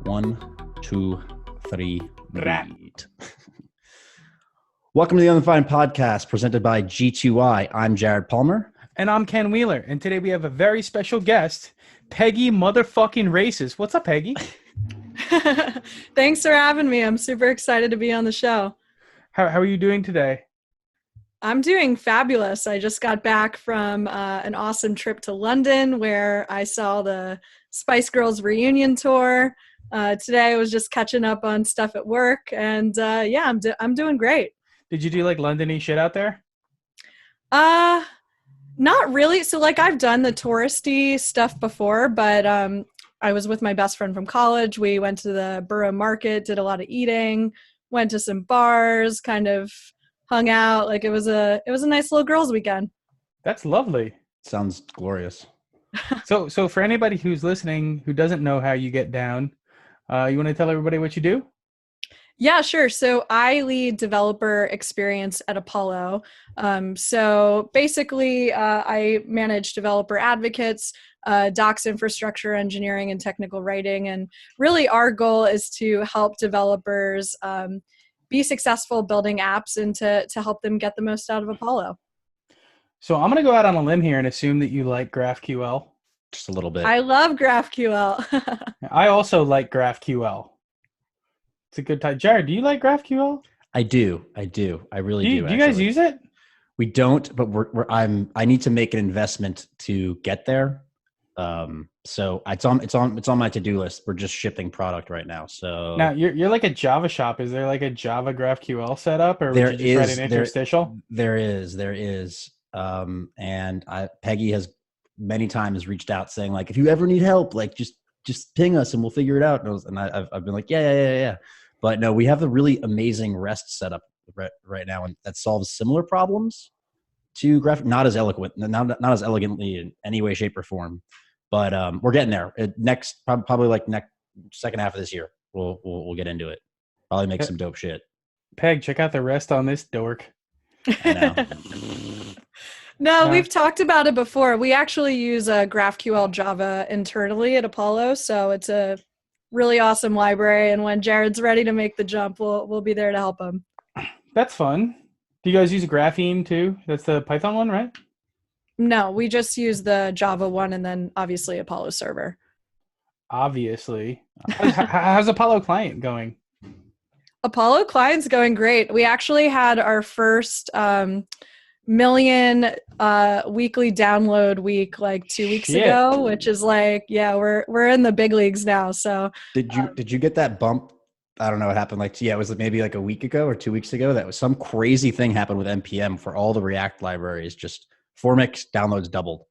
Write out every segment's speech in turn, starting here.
One, two, three, Rap. read. Welcome to the Undefined podcast presented by G2I. I'm Jared Palmer. And I'm Ken Wheeler. And today we have a very special guest, Peggy motherfucking Rayzis. What's up, Peggy? Thanks for having me. I'm super excited to be on the show. How are you doing today? I'm doing fabulous. I just got back from an awesome trip to London where I saw the Spice Girls reunion tour. Today I was just catching up on stuff at work, and I'm doing great. Did you do like London-y shit out there? Not really. So I've done the touristy stuff before, but I was with my best friend from college. We went to the Borough Market, did a lot of eating, went to some bars, kind of hung out. It was a nice little girls' weekend. That's lovely. Sounds glorious. So for anybody who's listening who doesn't know how you get down, you want to tell everybody what you do? Yeah, sure. So I lead developer experience at Apollo. So basically, I manage developer advocates, docs infrastructure engineering, and technical writing. And really our goal is to help developers be successful building apps and to help them get the most out of Apollo. So I'm going to go out on a limb here and assume that you like GraphQL. Just a little bit. I love GraphQL. I also like GraphQL. It's a good time. Jared, do you like GraphQL? I do. I really do. Do you guys use it? We don't, but I need to make an investment to get there. So it's on my to-do list. We're just shipping product right now. So now you're like a Java shop. Is there like a Java GraphQL setup, or would you just write an interstitial? There is. And Peggy has many times reached out saying if you ever need help, just ping us and we'll figure it out. And I've been like, yeah. But no, we have a really amazing REST setup right now, and that solves similar problems to Graph. Not as elegantly in any way, shape, or form, but we're getting there. Probably next second half of this year, we'll get into it. Probably make some dope shit. Peg, check out the REST on this dork. I know. No, we've talked about it before. We actually use GraphQL Java internally at Apollo, so it's a really awesome library. And when Jared's ready to make the jump, we'll be there to help him. That's fun. Do you guys use Graphene too? That's the Python one, right? No, we just use the Java one, and then obviously Apollo server. Obviously. How's Apollo client going? Apollo client's going great. We actually had our first million weekly download week 2 weeks ago, which is we're in the big leagues now. So did you get that bump? I don't know what happened. It was maybe a week ago or 2 weeks ago. That was some crazy thing happened with NPM for all the React libraries. Just Formix downloads doubled.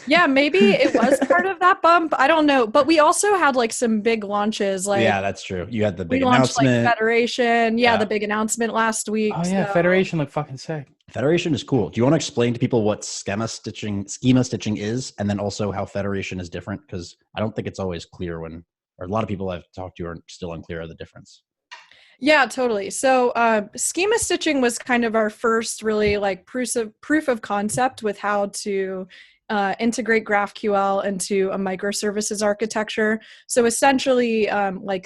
Yeah, maybe it was part of that bump. I don't know, but we also had some big launches. Yeah, that's true. You had the big we launched announcement. Federation. Yeah, the big announcement last week. Oh yeah, so. Federation looked fucking sick. Federation is cool. Do you want to explain to people what schema stitching is, and then also how Federation is different? Because I don't think it's always clear or a lot of people I've talked to are still unclear of the difference. Yeah, totally. So schema stitching was kind of our first really proof of concept with how to integrate GraphQL into a microservices architecture. So essentially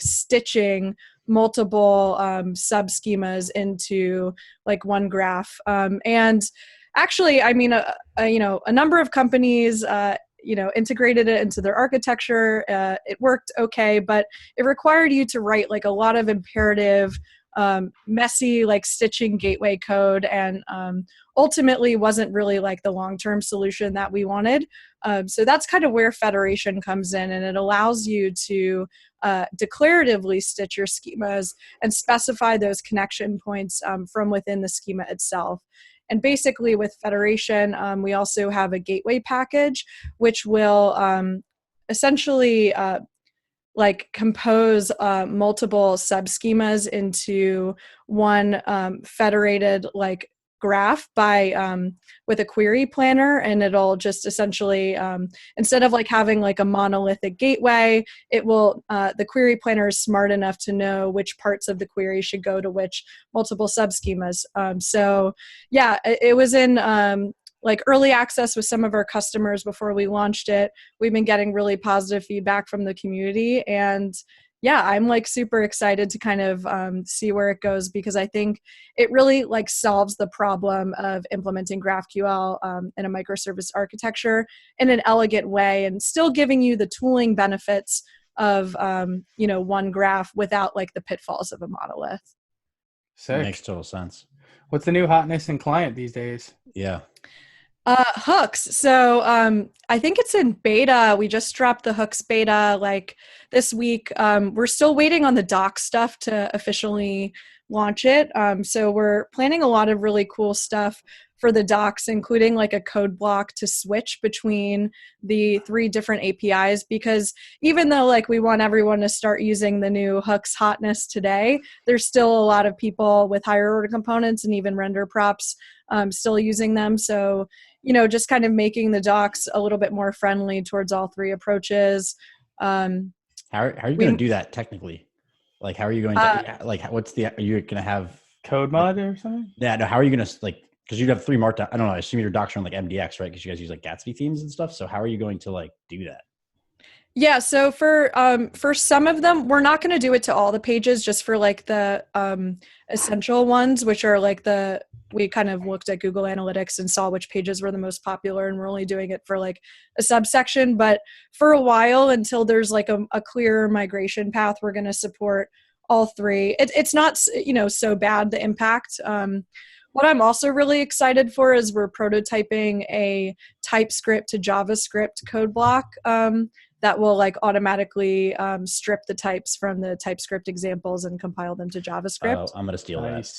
stitching multiple sub-schemas into one graph. And actually, I mean, a number of companies integrated it into their architecture. It worked okay, but it required you to write a lot of imperative, messy stitching gateway code, and ultimately wasn't really the long-term solution that we wanted. So that's kind of where Federation comes in, and it allows you to declaratively stitch your schemas and specify those connection points from within the schema itself. And basically with Federation, we also have a gateway package, which will essentially compose multiple sub-schemas into one federated graph with a query planner, and it'll just essentially instead of having a monolithic gateway, it will the query planner is smart enough to know which parts of the query should go to which multiple subschemas. So yeah, it was in like early access with some of our customers before we launched it. We've been getting really positive feedback from the community, and yeah, I'm like super excited to kind of see where it goes, because I think it really like solves the problem of implementing GraphQL in a microservice architecture in an elegant way, and still giving you the tooling benefits of one graph without like the pitfalls of a monolith. Sick. Makes total sense. What's the new hotness in client these days? Yeah. Hooks. So I think it's in beta. We just dropped the hooks beta like this week. We're still waiting on the doc stuff to officially launch it. So we're planning a lot of really cool stuff for the docs, including like a code block to switch between the 3 different APIs, because even though like we want everyone to start using the new hooks hotness today, there's still a lot of people with higher order components and even render props still using them. So, just kind of making the docs a little bit more friendly towards all 3 approaches. How are you going to do that technically? Like, how are you going to, are you going to have Code mod or something? Yeah, no, how are you going to, like, because you'd have 3 markdown. I don't know. I assume your docs are on like MDX, right? Because you guys use like Gatsby themes and stuff. So how are you going to like do that? Yeah, so for some of them, we're not going to do it to all the pages, just for like the essential ones, which are like we kind of looked at Google Analytics and saw which pages were the most popular, and we're only doing it for like a subsection. But for a while, until there's like a clear migration path, we're going to support all 3. It's not so bad, the impact. What I'm also really excited for is we're prototyping a TypeScript to JavaScript code block that will like automatically strip the types from the TypeScript examples and compile them to JavaScript. Oh, I'm going to steal that.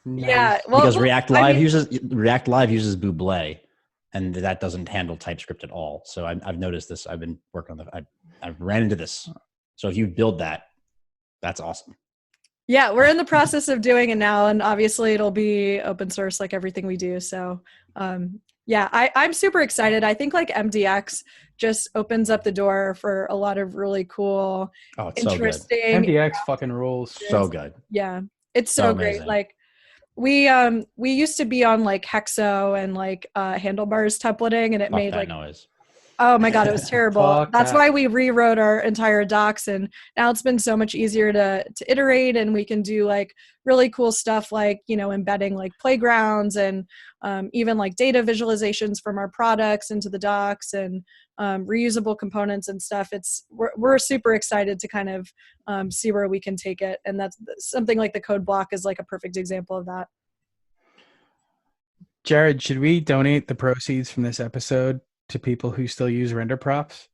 Yeah, well, because React Live uses Bootblay, and that doesn't handle TypeScript at all. So I've noticed this. I've been working on I've ran into this. So if you build that, that's awesome. Yeah, we're in the process of doing it now, and obviously it'll be open source like everything we do. So yeah, I'm super excited. I think like MDX just opens up the door for a lot of really cool, interesting. So MDX fucking rules. So good. Yeah, it's so great. Amazing. Like we used to be on like Hexo and like handlebars templating, and it made like noise. Oh my God, it was terrible. That's that. why we rewrote our entire docs, and now it's been so much easier to iterate, and we can do like really cool stuff like, embedding like playgrounds and even like data visualizations from our products into the docs, and reusable components and stuff. We're super excited to kind of see where we can take it. And that's something like the code block is like a perfect example of that. Jared, should we donate the proceeds from this episode to people who still use render props?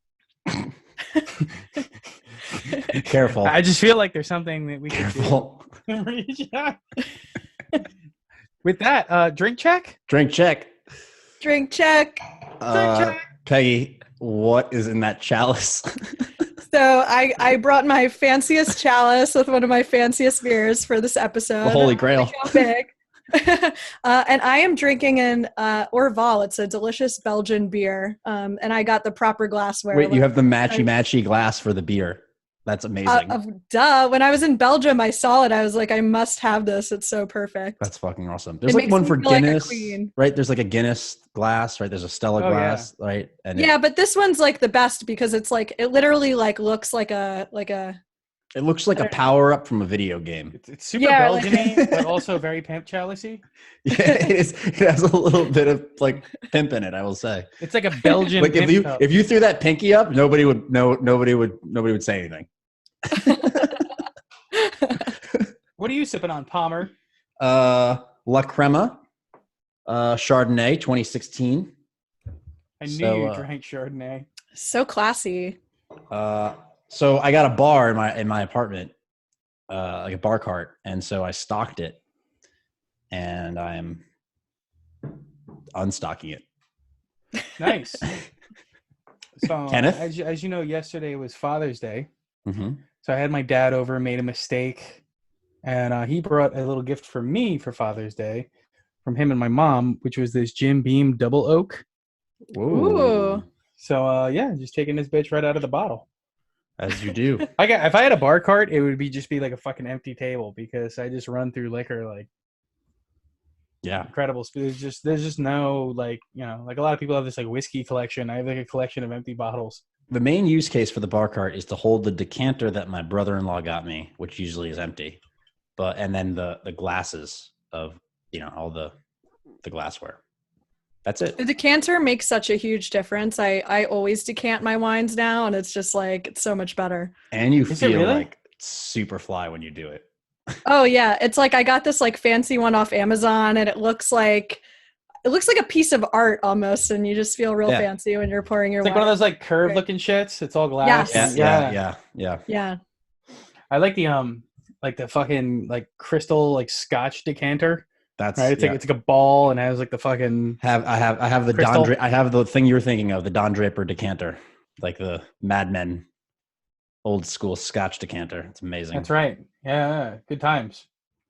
Careful. I just feel like there's something that we could do. With that, drink check? Drink check. Drink check. Peggy, what is in that chalice? So I brought my fanciest chalice with one of my fanciest beers for this episode. The Holy Grail. Big. And I am drinking an Orval. It's a delicious Belgian beer. And I got the proper glassware. Wait, you have the matchy glass for the beer. That's amazing. Duh. When I was in Belgium, I saw it. I was like, I must have this. It's so perfect. That's fucking awesome. There's like one for Guinness, right? There's like a Guinness glass, right? There's a Stella glass, right? And but this one's like the best because it's like, it literally like looks like a it looks like a power up from a video game. It's super Belgian-y, but also very pimp chalice-y. Yeah, it is. It has a little bit of like pimp in it, I will say. It's like a Belgian. Like if you threw that pinky up, nobody would say anything. What are you sipping on, Palmer? La Crema, Chardonnay, 2016. I knew you drank Chardonnay. So classy. So I got a bar in my apartment, like a bar cart, and so I stocked it, and I'm unstocking it. Nice. So, Kenneth, as you know, yesterday was Father's Day. Mm-hmm. So I had my dad over, made a mistake, and he brought a little gift for me for Father's Day from him and my mom, which was this Jim Beam Double Oak. Ooh. So just taking this bitch right out of the bottle. As you do. If I had a bar cart, it would just be like a fucking empty table because I just run through liquor like Yeah. Incredible. There's just no like, you know, like a lot of people have this like whiskey collection. I have like a collection of empty bottles. The main use case for the bar cart is to hold the decanter that my brother-in-law got me, which usually is empty, and then the glasses of, you know, all the glassware. That's it. The decanter makes such a huge difference. I always decant my wines now, and it's just like it's so much better. And you Is it feel really? like super fly when you do it. Oh yeah, it's like I got this like fancy one off Amazon, and it looks like a piece of art almost, and you just feel real fancy when you're pouring your It's like wine. one of those like curved looking shits. It's all glass. Yes. Yeah. I like the fucking like crystal like Scotch decanter. That's right. It's like a ball and has like the fucking. I have the crystal. I have the thing you were thinking of, the Don Draper decanter, like the Mad Men, old school Scotch decanter. It's amazing. That's right. Yeah, good times.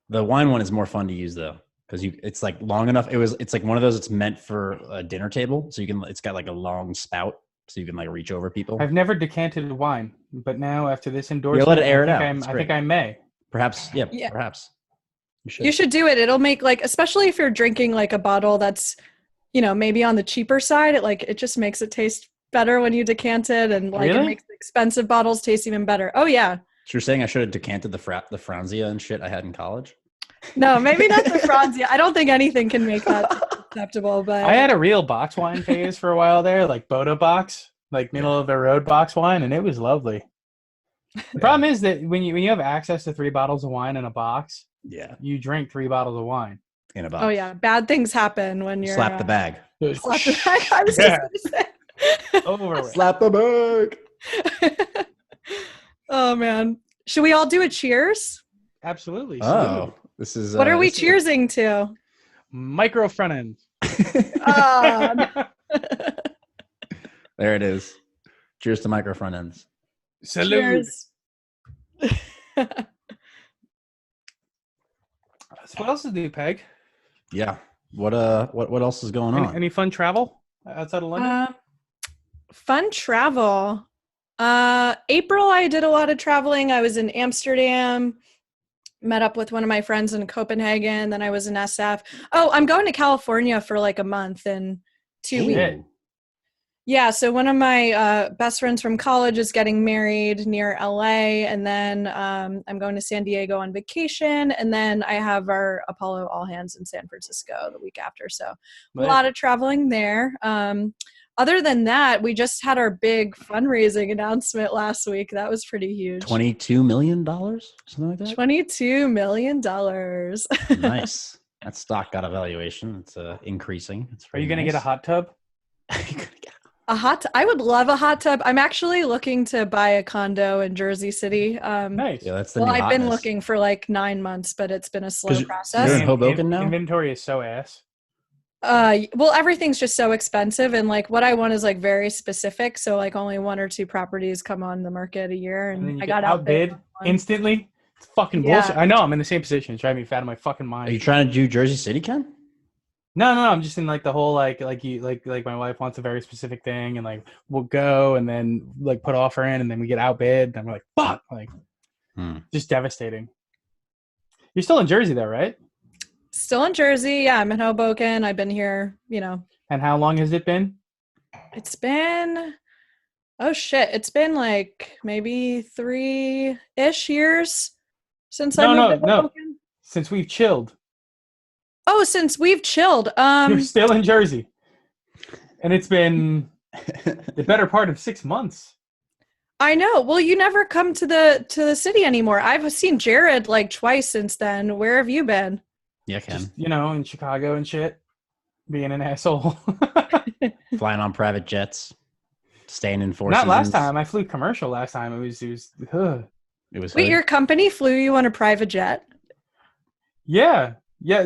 The wine one is more fun to use though, because it's like long enough. It's like one of those. It's meant for a dinner table, so it's got like a long spout, so you can like reach over people. I've never decanted wine, but now after this endorsement, let it air it out. I think I may. Perhaps, perhaps. You should do it. It'll make like, especially if you're drinking like a bottle that's, you know, maybe on the cheaper side, it just makes it taste better when you decant it, and like Really? it makes the expensive bottles taste even better. Oh yeah. So you're saying I should have decanted the Franzia and shit I had in college? No, maybe not the Franzia. I don't think anything can make that acceptable, but I had a real box wine phase for a while there, like Boda box, like middle of the road box wine, and it was lovely. The problem is that when you have access to 3 bottles of wine in a box, you drink 3 bottles of wine in a box. Oh yeah, bad things happen when you're slap the bag. Slap the bag. I was just gonna say. Over Slap the bag. Oh man, should we all do a cheers? Absolutely. Oh, this is. What are we cheersing to? Micro front ends. There it is. Cheers to micro front ends. Salute. Cheers. So what else to do, Peg? Yeah. What else is going on? Any fun travel outside of London? Fun travel. April, I did a lot of traveling. I was in Amsterdam, met up with one of my friends in Copenhagen. Then I was in SF. Oh, I'm going to California for like a month and 2 weeks. Yeah, so one of my best friends from college is getting married near LA, and then I'm going to San Diego on vacation, and then I have our Apollo All Hands in San Francisco the week after. So a lot of traveling there. Other than that, we just had our big fundraising announcement last week. That was pretty huge. $22 million? Something like that? $22 million. Nice. That stock got a valuation. It's increasing. Are you going to get a hot tub? I would love a hot tub. I'm actually looking to buy a condo in Jersey City. Nice. Yeah, that's the well, new I've been hotness. looking for like 9 months, but it's been a slow process. You're in Hoboken now? Inventory is so ass. Well, everything's just so expensive, and like what I want is like very specific. So like only 1 or 2 properties come on the market a year, and I got outbid instantly. It's fucking bullshit. I know. I'm in the same position. It's driving me fat in my fucking mind. Are you trying to do Jersey City, Ken? No. I'm just in like the whole like my wife wants a very specific thing, and like we'll go and then like put offer in, and then we get outbid, and we're like fuck, like just devastating. You're still in Jersey though, right? Still in Jersey. Yeah, I'm in Hoboken. I've been here, And how long has it been? It's been, it's been like maybe 3-ish years since I moved to Hoboken. Since we've chilled. Oh, since we've chilled. You're still in Jersey. And it's been the better part of 6 months. I know. Well, you never come to the city anymore. I've seen Jared like twice since then. Where have you been? Yeah, Ken. Just, in Chicago and shit. Being an asshole. Flying on private jets. Staying in Four Not Seasons. last time. I flew commercial last time. It was Wait, your company flew you on a private jet? Yeah.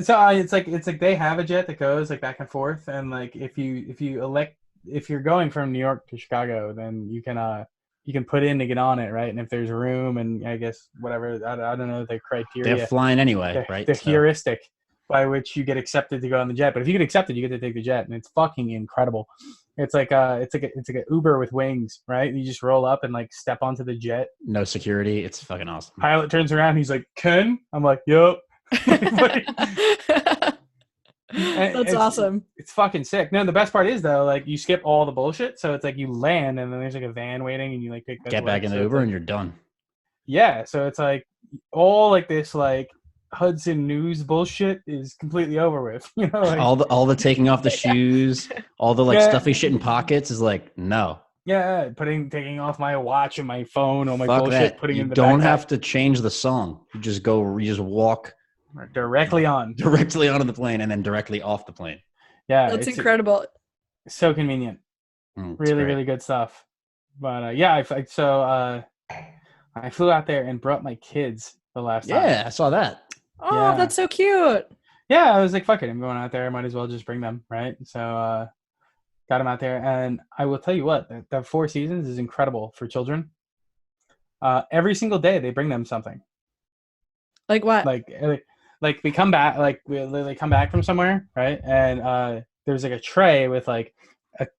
So it's like they have a jet that goes like back and forth, and like if you're going from New York to Chicago, then you can put in to get on it, right? And if there's room, and I guess whatever, I don't know the criteria. They're flying anyway, right? The heuristic by which you get accepted to go on the jet. But if you get accepted, you get to take the jet, and it's fucking incredible. It's like an Uber with wings, right? You just roll up and like step onto the jet. No security. It's fucking awesome. Pilot turns around. He's like, "Ken?" I'm like, "Yup." That's awesome. It's fucking sick. No, the best part is though, like you skip all the bullshit, so it's like you land and then there's like a van waiting and you like take Get back in the Uber and you're done. Yeah, so it's like all like this like Hudson News bullshit is completely over with. You know, like, all the taking off the shoes, all the like stuffy shit in pockets is like no. Yeah, taking off my watch and my phone or my Fuck bullshit, that. putting You in the don't backpack. have to change the song. You just walk directly onto the plane and then directly off the plane. Yeah, that's incredible. So convenient. Really, really good stuff. But I flew out there and brought my kids the last time. Yeah, I saw that. Oh, that's so cute. Yeah, I was like, fuck it, I'm going out there. I might as well just bring them, right? So got them out there, and I will tell you what, the Four Seasons is incredible for children. Every single day they bring them something. Like what? Like we come back, like they come back from somewhere, right? And there's like a tray with like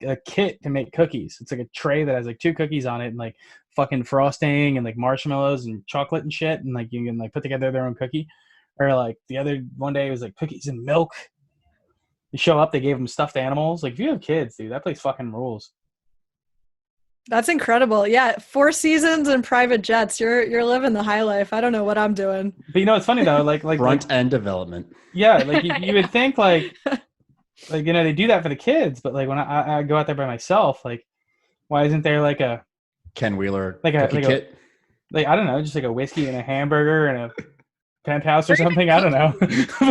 a kit to make cookies. It's like a tray that has like 2 cookies on it and like fucking frosting and like marshmallows and chocolate and shit, and like you can like put together their own cookie. Or like one day it was like cookies and milk. You show up, they gave them stuffed animals. Like if you have kids, dude, that place fucking rules. That's incredible. Yeah, 4 Seasons and private jets. You're living the high life. I don't know what I'm doing. But you know, it's funny though, like front end development. Yeah, like you would think like you know, they do that for the kids, but like when I go out there by myself, like why isn't there like a Ken Wheeler like cookie kit? Like I don't know, just like a whiskey and a hamburger and a penthouse or something. I don't know.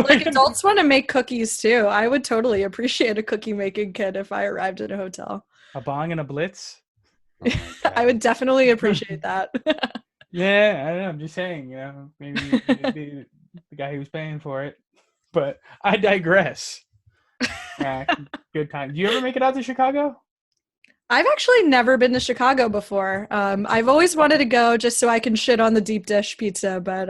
Like adults want to make cookies too. I would totally appreciate a cookie making kit if I arrived at a hotel. A bong and a blitz. Oh I would definitely appreciate that. Yeah, I don't know. I'm just saying, you know, maybe the guy who was paying for it. But I digress. Yeah, good time. Do you ever make it out to Chicago? I've actually never been to Chicago before. I've always wanted to go just so I can shit on the deep dish pizza, but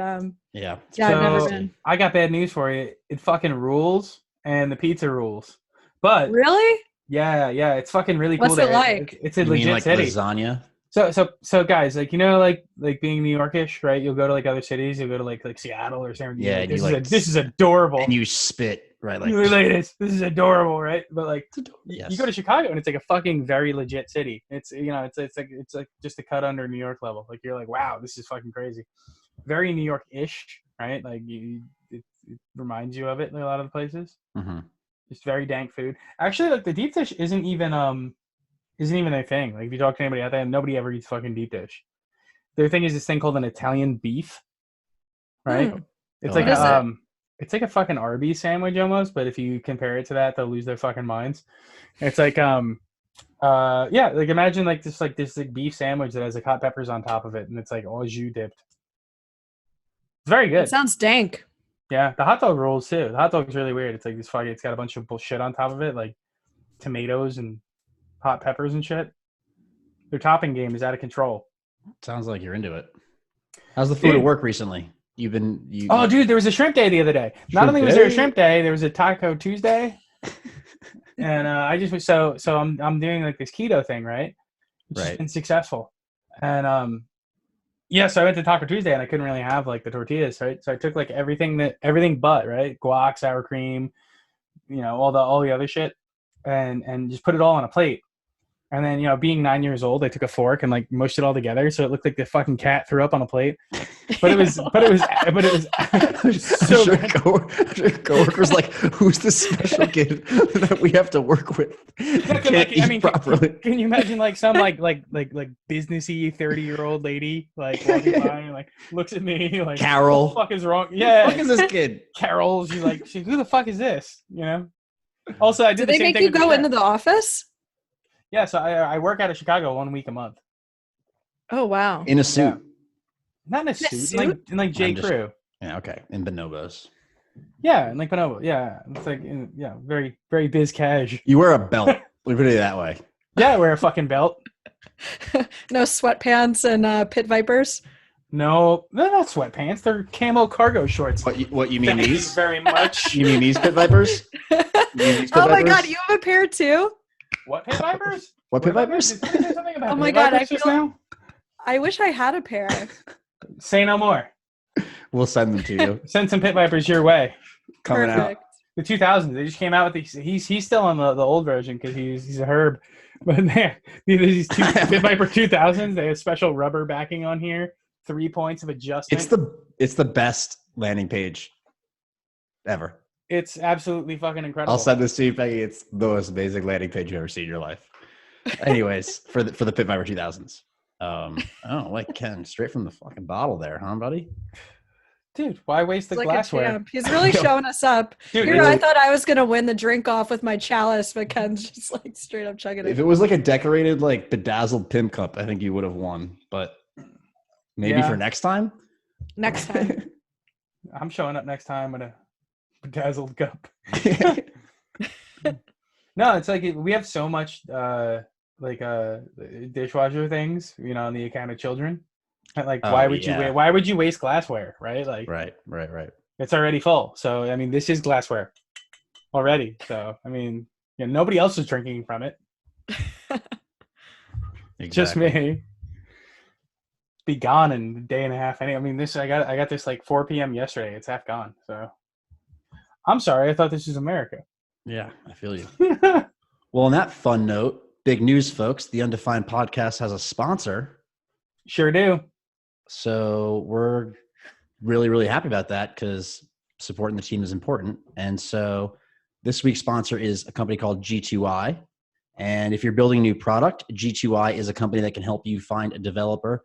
yeah, I've never been. I got bad news for you. It fucking rules, and the pizza rules. But really, yeah, it's fucking really cool. What's it like? It's a legit city. Lasagna. So guys, like you know, like being New Yorkish, right? You'll go to like other cities. You'll go to like Seattle or San Diego. Yeah, this is adorable. And you spit, right? Like this is adorable, right? But like yes. You go to Chicago and it's like a fucking very legit city. It's it's like just a cut under New York level. Like you're like, wow, this is fucking crazy. Very New York-ish, right? Like it reminds you of it in a lot of the places. Mm-hmm. Just very dank food. Actually, like the deep dish isn't even their thing. Like if you talk to anybody out there, nobody ever eats fucking deep dish. Their thing is this thing called an Italian beef, right? It's like it's like a fucking Arby's sandwich almost, but if you compare it to that, they'll lose their fucking minds. It's like like imagine like this beef sandwich that has like hot peppers on top of it, and it's like au jus dipped. It's very good. It sounds dank. Yeah, the hot dog rolls too. The hot dog's really weird. It's like this fucking. It's got a bunch of bullshit on top of it, like tomatoes and hot peppers and shit. Their topping game is out of control. Sounds like you're into it. How's the food at work recently? Oh, dude, there was a shrimp day the other day. Not only was there a shrimp day, there was a Taco Tuesday. And I just was so I'm doing like this keto thing, right? Which has been successful. And so I went to Taco Tuesday and I couldn't really have like the tortillas, right? So I took like everything but, right? Guac, sour cream, you know, all the other shit, and just put it all on a plate. And then, you know, being 9 years old, I took a fork and like mushed it all together, so it looked like the fucking cat threw up on a plate. But it was so coworkers like, who's the special kid that we have to work with? Can you imagine like some like businessy 30-year-old lady like walking by and like looks at me like, Carol, what the fuck is wrong? Yeah, what the fuck is this kid? Carol, she's like, who the fuck is this? You know. Also, I did. Did they make you go into the office? Yeah, so I work out of Chicago 1 week a month. Oh wow! In a suit, yeah. Not in a suit, in like J. Crew. Yeah, okay, in bonobos. Yeah, in like bonobo. Yeah, it's like very very biz cash. You wear a belt. We put it that way. Yeah, I wear a fucking belt. No sweatpants and pit vipers. No, they're not sweatpants. They're camo cargo shorts. What you mean? These very much. You mean these pit vipers? Oh my god, you have a pair too. What pit vipers? What pit vipers? Oh my god, I wish I had a pair. Say no more. We'll send them to you. Send some pit vipers your way. Coming Perfect. out. The 2000s. They just came out with these. He's still on the old version because he's a herb. But these Pit Viper 2000s. They have special rubber backing on here. 3 points of adjustment. It's the best landing page ever. It's absolutely fucking incredible. I'll send this to you, Peggy. It's the most amazing landing page you've ever seen in your life. Anyways, for the Pit Viper 2000s. Oh, like Ken, straight from the fucking bottle there, huh, buddy? Dude, why waste the like glassware? He's really showing us up. Dude, Here, I thought I was gonna win the drink off with my chalice, but Ken's just like straight up chugging it. If it was like a decorated, like bedazzled pimp cup, I think you would have won. But maybe for next time. Next time. I'm showing up next time with a bedazzled cup. No, it's like we have so much dishwasher things, on the account of children. Like, why would you waste glassware, right? Like, right. It's already full. So, I mean, this is glassware already. So, I mean, nobody else is drinking from it. Exactly. Just me. Be gone in a day and a half. I mean, I got this like 4 p.m. yesterday. It's half gone. So, I'm sorry. I thought this was America. Yeah, I feel you. Well, on that fun note, big news, folks. The Undefined podcast has a sponsor. Sure do. So we're really, really happy about that because supporting the team is important. And so this week's sponsor is a company called G2I. And if you're building a new product, G2I is a company that can help you find a developer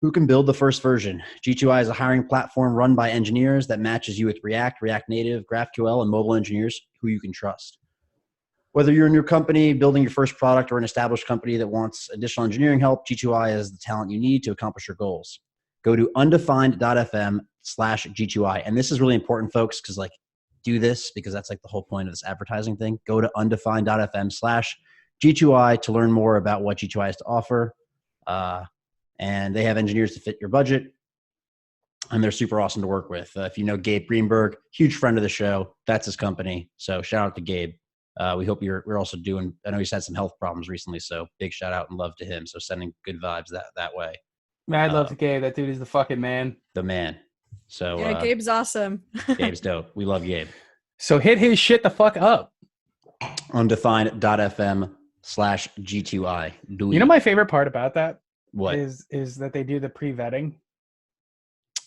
who can build the first version. G2I is a hiring platform run by engineers that matches you with React, React Native, GraphQL, and mobile engineers who you can trust. Whether you're a new company building your first product or an established company that wants additional engineering help, G2I is the talent you need to accomplish your goals. Go to undefined.fm/G2I. And this is really important, folks, because do this because that's like the whole point of this advertising thing. Go to undefined.fm/G2I to learn more about what G2I has to offer. And they have engineers to fit your budget. And they're super awesome to work with. If you know Gabe Greenberg, huge friend of the show, that's his company. So shout out to Gabe. We hope we're also doing, I know he's had some health problems recently, so big shout out and love to him. So sending good vibes that way. Mad love to Gabe. That dude is the fucking man. The man. So yeah, Gabe's awesome. Gabe's dope. We love Gabe. So hit his shit the fuck up. Undefined.fm/G2I. You know my favorite part about that? What? Is that they do the pre-vetting.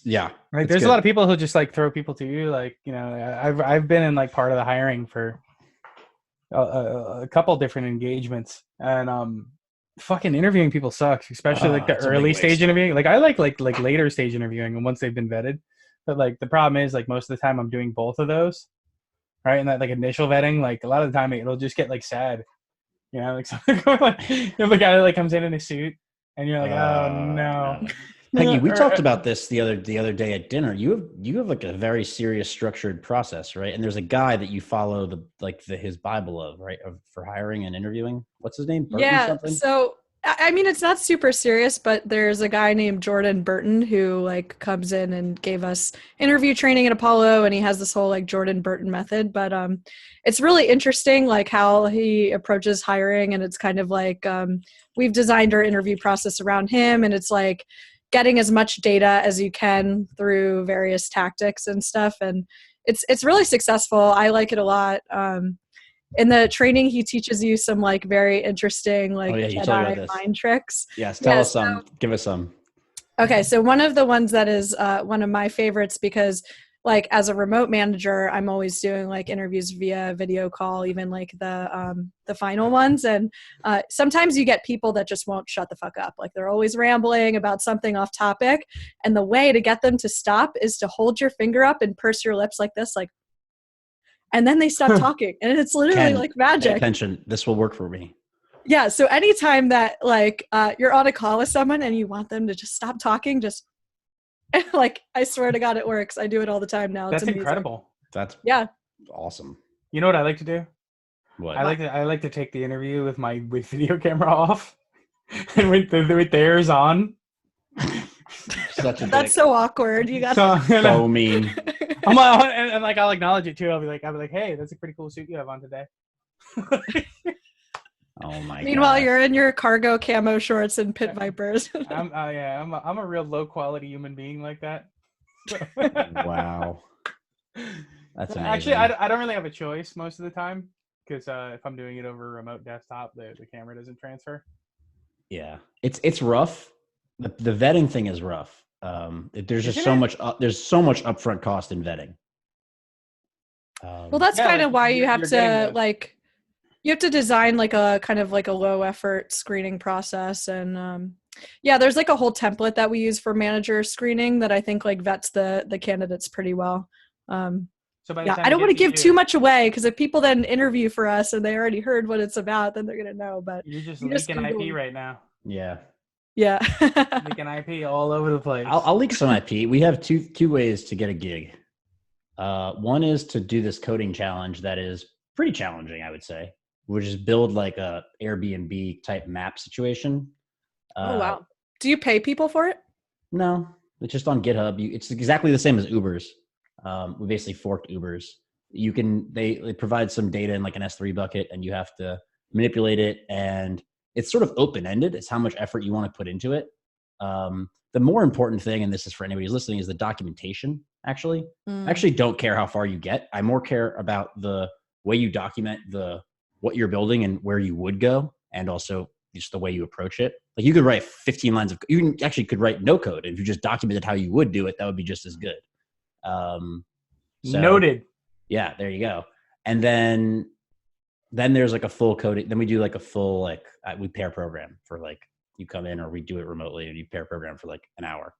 Yeah. Like there's a lot of people who just like throw people to you. Like, I've been in like part of the hiring for a couple different engagements, and fucking interviewing people sucks, especially like the early stage interviewing. Like I like later stage interviewing and once they've been vetted. But like the problem is like most of the time I'm doing both of those, right? And that like initial vetting, like a lot of the time it'll just get like sad, like something like the guy that like comes in a suit and you're like, oh no. Peggy, we talked about this the other day at dinner. You have like a very serious structured process, right? And there's a guy that you follow his Bible of, right, for hiring and interviewing. What's his name? Burton something? So I mean, it's not super serious, but there's a guy named Jordan Burton who like comes in and gave us interview training at Apollo, and he has this whole like Jordan Burton method. But it's really interesting like how he approaches hiring, and it's kind of like we've designed our interview process around him, and it's like getting as much data as you can through various tactics and stuff. And it's really successful. I like it a lot. In the training, he teaches you some like very interesting like Jedi mind tricks. Yes, tell us some. Give us some. Okay, so one of the ones that is one of my favorites, because like as a remote manager, I'm always doing like interviews via video call, even like the final ones. And sometimes you get people that just won't shut the fuck up. Like they're always rambling about something off topic. And the way to get them to stop is to hold your finger up and purse your lips like this, like, and then they stop talking. And it's literally like magic. Pay attention. This will work for me. Yeah. So anytime that like you're on a call with someone and you want them to just stop talking, just like, I swear to God, it works. I do it all the time now. That's incredible. That's awesome. You know what I like to do? What? I like to take the interview with my video camera off and with theirs on. That's so awkward. You got so mean. And like I'll acknowledge it too. I'll be like, hey, that's a pretty cool suit you have on today. Oh my god. Meanwhile, you're in your cargo camo shorts and Pit Vipers. I'm a real low quality human being like that. Wow. That's amazing. Actually, I don't really have a choice most of the time because if I'm doing it over a remote desktop, the camera doesn't transfer. Yeah, it's rough. The vetting thing is rough. There's just Isn't so it? much. There's so much upfront cost in vetting. Well, that's Yeah, kind like of why you have you're getting to like you have to design like a kind of like a low effort screening process. And yeah, there's like a whole template that we use for manager screening that I think like vets the candidates pretty well. So by the Yeah, time I they don't get want to to give too you, much away because if people then interview for us and they already heard what it's about, then they're gonna know. But you're just you just leaking Google. IP right now. Yeah, Yeah. Leaking IP all over the place. I'll leak some IP. We have two ways to get a gig. One is to do this coding challenge that is pretty challenging, I would say, which is build like a Airbnb type map situation. Oh wow. Do you pay people for it? No, it's just on GitHub. It's exactly the same as Uber's. We basically forked Uber's. They provide some data in like an S3 bucket, and you have to manipulate it. And it's sort of open ended. It's how much effort you want to put into it. The more important thing, and this is for anybody who's listening, is the documentation. Actually, I actually don't care how far you get. I more care about the way you document what you're building and where you would go, and also just the way you approach it. Like you could write 15 lines of, you actually could write no code. If you just documented how you would do it, that would be just as good. So, Noted. Yeah, there you go. And then there's like a full coding. Then we do like a full, like we pair program for like, you come in or we do it remotely and you pair program for like an hour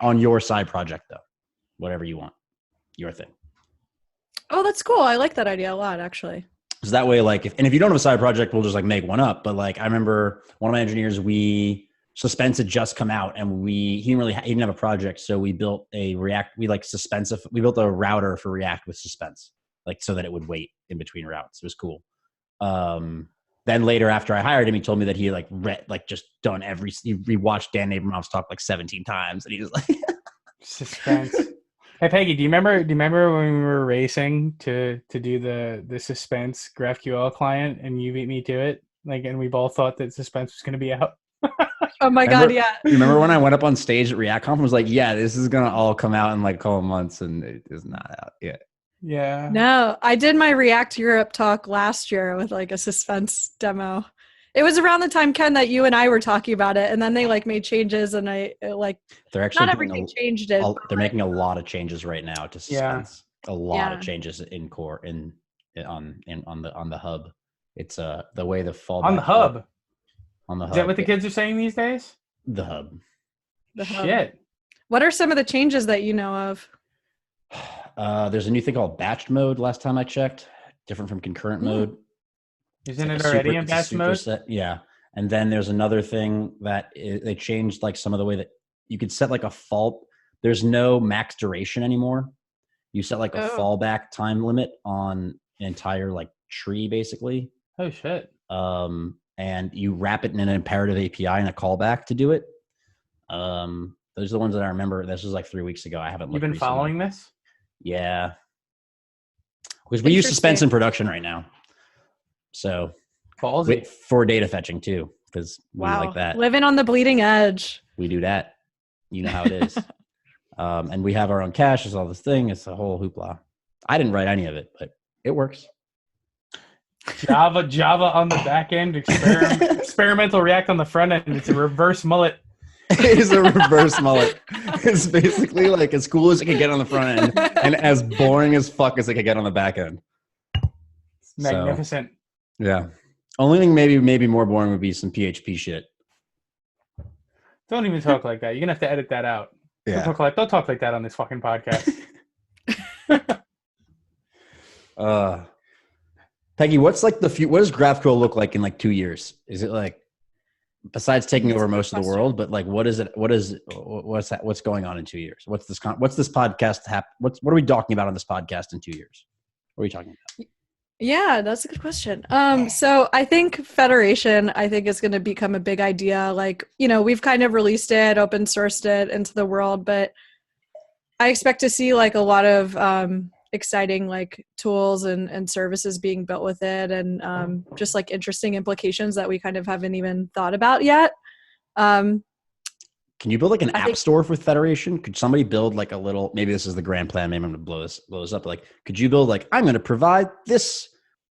on your side project though, whatever you want, your thing. Oh, that's cool. I like that idea a lot, actually. So that way, like, if you don't have a side project, we'll just like make one up. But like, I remember one of my engineers, Suspense had just come out, and he didn't have a project, so we built a React. We built a router for React with Suspense, like so that it would wait in between routes. It was cool. Then later, after I hired him, he told me that he he rewatched Dan Abramov's talk like 17 times, and he was like, Suspense. Hey Peggy, do you remember when we were racing to do the Suspense GraphQL client and you beat me to it? Like, and we both thought that Suspense was going to be out. Oh my God, yeah. You remember when I went up on stage at ReactConf and was like, yeah, this is going to all come out in like a couple of months, and it is not out yet. Yeah. No, I did my React Europe talk last year with like a Suspense demo. It was around the time, Ken, that you and I were talking about it, and then they like made changes, and they're actually not everything changed it. They're making a lot of changes right now to Suspense. Yeah. A lot of changes in core on the hub. It's the way the fallback on the hub. On the hub. Is that what the kids are saying these days? The hub. Shit. What are some of the changes that you know of? There's a new thing called batched mode. Last time I checked, different from concurrent mode. Isn't it already in batch mode? Yeah. And then there's another thing that they changed like some of the way that you could set like a fault. There's no max duration anymore. You set like a fallback time limit on an entire like tree basically. Oh shit. And you wrap it in an imperative API and a callback to do it. Those are the ones that I remember. This was like 3 weeks ago. I haven't looked. You've been following this? Yeah. Because we use Suspense in production right now. So for data fetching too, because we like that. Living on the bleeding edge. We do that. You know how it is. And we have our own cache. There's all this thing. It's a whole hoopla. I didn't write any of it, but it works. Java on the back end, experimental React on the front end. It's a reverse mullet. It is a reverse mullet. It's basically like as cool as it can get on the front end and as boring as fuck as it can get on the back end. Magnificent. So, yeah. Only thing maybe more boring would be some PHP shit. Don't even talk like that. You're gonna have to edit that out. Yeah. Don't talk like that on this fucking podcast. Peggy, what's like what does GraphQL look like in like 2 years? Is it like, besides taking over most of the world, but like what's going on in 2 years? What's this podcast what are we talking about on this podcast in 2 years? What are we talking about? Yeah, that's a good question. So I think federation, is going to become a big idea. Like, we've kind of released it, open sourced it into the world, but I expect to see like a lot of exciting like tools and services being built with it, and just like interesting implications that we kind of haven't even thought about yet. Can you build like an I app think store for Federation? Could somebody build like a little, maybe this is the grand plan, maybe I'm going to blow this up. Like, could you build like, I'm going to provide this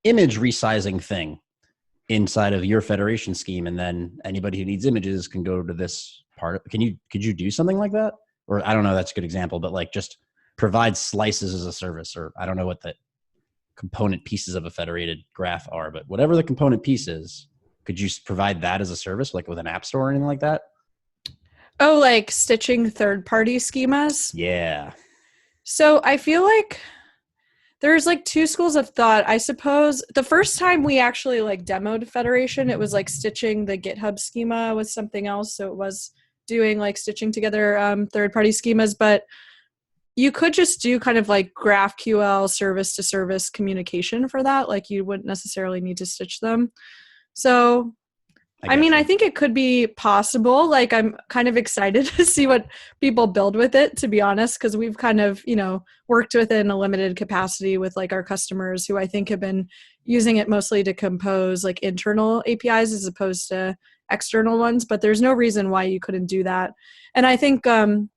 image resizing thing inside of your Federation scheme, and then anybody who needs images can go to this part. Could you do something like that? Or I don't know, that's a good example, but like just provide slices as a service, or I don't know what the component pieces of a federated graph are, but whatever the component piece is, could you provide that as a service, like with an app store or anything like that? Oh, like stitching third-party schemas. Yeah. So I feel like there's like two schools of thought. I suppose the first time we actually like demoed Federation, it was like stitching the GitHub schema with something else. So it was doing like stitching together third-party schemas, but you could just do kind of like GraphQL service-to-service communication for that. Like you wouldn't necessarily need to stitch them. So I mean, I think it could be possible. Like, I'm kind of excited to see what people build with it, to be honest, because we've kind of, worked within a limited capacity with like our customers who I think have been using it mostly to compose like internal APIs as opposed to external ones. But there's no reason why you couldn't do that. And I think, what's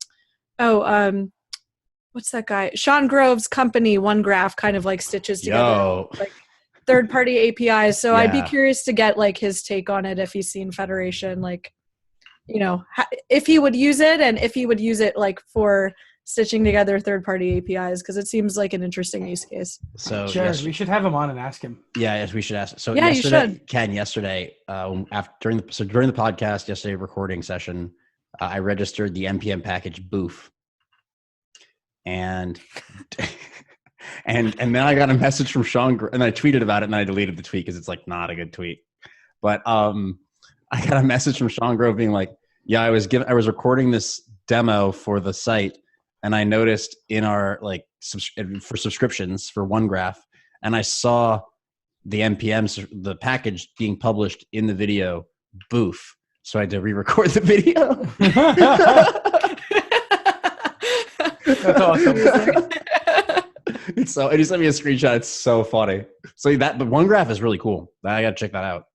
that guy? Sean Grove's company, OneGraph, kind of like stitches together like third-party APIs. So I'd be curious to get like his take on it if he's seen Federation, like, if he would use it and if he would use it like for stitching together third-party APIs, because it seems like an interesting use case. So Jared, we should have him on and ask him. Yeah, yes, we should ask. So yeah, yesterday, you should. Ken, during the podcast yesterday recording session, I registered the npm package boof, and and then I got a message from Sean, and I tweeted about it, and I deleted the tweet because it's like not a good tweet. But I got a message from Sean Grove being like, "Yeah, I was recording this demo for the site, and I noticed in our like for subscriptions for OneGraph, and I saw the the package being published in the video boof, so I had to re-record the video." That's awesome. And he sent me a screenshot. It's so funny. But OneGraph is really cool. I got to check that out.